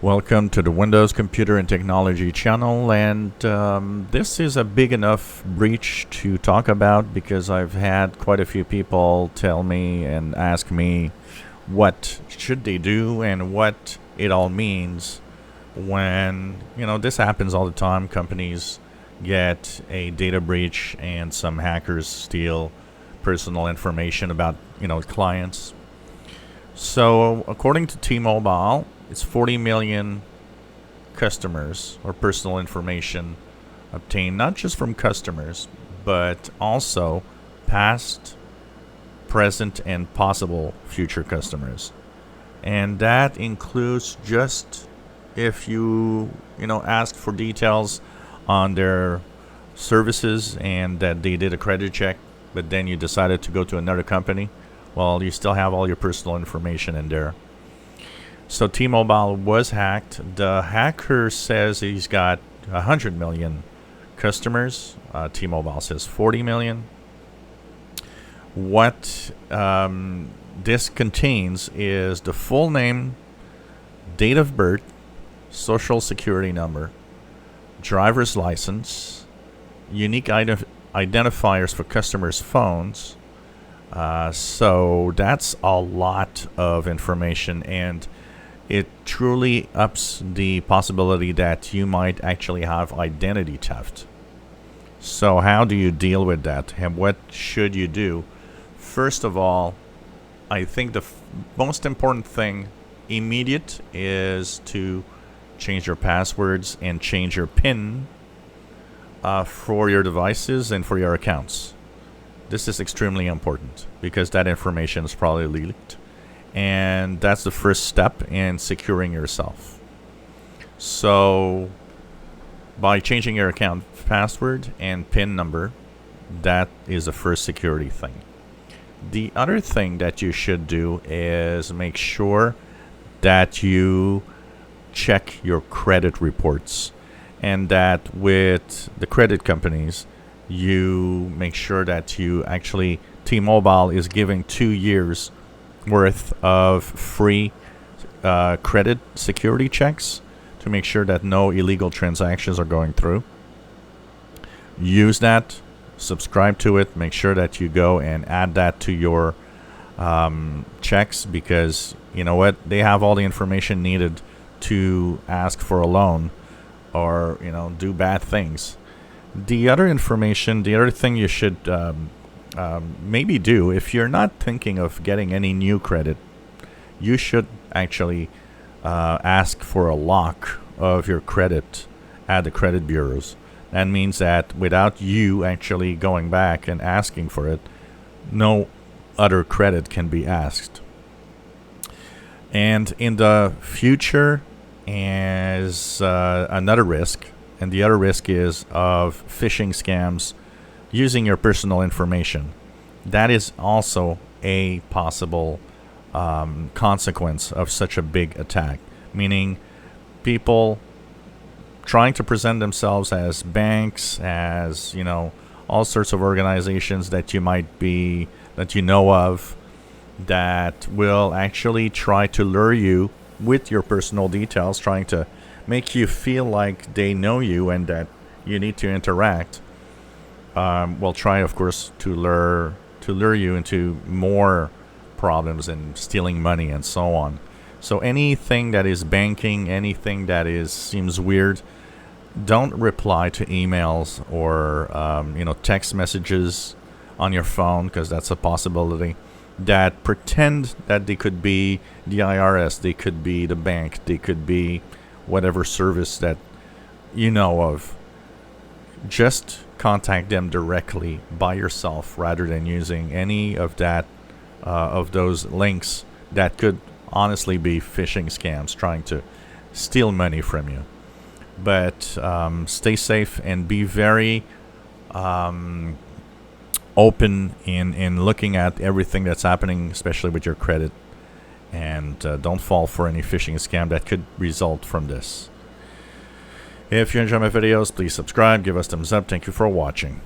Welcome to the Windows Computer and Technology channel, and this is a big enough breach to talk about because I've had quite a few people tell me and ask me what should they do and what it all means when, this happens all the time. Companies get a data breach and some hackers steal personal information about, clients. So according to T-Mobile, it's 40 million customers or personal information obtained not just from customers, but also past, present, and possible future customers. And that includes just if you asked for details on their services and that they did a credit check, but then you decided to go to another company, well, you still have all your personal information in there. So T-Mobile was hacked. The hacker says he's got 100 million customers. T-Mobile says 40 million. What this contains is the full name, date of birth, social security number, driver's license, unique identifiers for customers' phones. So that's a lot of information, and it truly ups the possibility that you might actually have identity theft. So how do you deal with that, and what should you do? First of all, I think the most important thing immediate is to change your passwords and change your PIN for your devices and for your accounts. This is extremely important because that information is probably leaked. And that's the first step in securing yourself. So by changing your account password and PIN number, that is the first security thing. The other thing that you should do is make sure that you check your credit reports, and that with the credit companies, you make sure that you actually, T-Mobile is giving 2 years worth of free credit security checks to make sure that no illegal transactions are going through. Use that, subscribe to it, make sure that you go and add that to your checks, because you know what, they have all the information needed to ask for a loan or do bad things. The other thing you should maybe do, if you're not thinking of getting any new credit, you should actually ask for a lock of your credit at the credit bureaus. That means that without you actually going back and asking for it, no other credit can be asked. And in the future is another risk, and the other risk is of phishing scams using your personal information. That is also a possible consequence of such a big attack, meaning people trying to present themselves as banks, as all sorts of organizations that you know of, that will actually try to lure you with your personal details, trying to make you feel like they know you and that you need to interact. Will try, of course, to lure you into more problems and stealing money and so on. So anything that is banking, anything that seems weird, don't reply to emails or text messages on your phone, because that's a possibility, that pretend that they could be the IRS, they could be the bank, they could be whatever service that you know of. Just contact them directly by yourself rather than using any of those links that could honestly be phishing scams trying to steal money from you. But stay safe and be very open in looking at everything that's happening, especially with your credit, and don't fall for any phishing scam that could result from this. If you enjoy my videos, please subscribe, give us thumbs up. Thank you for watching.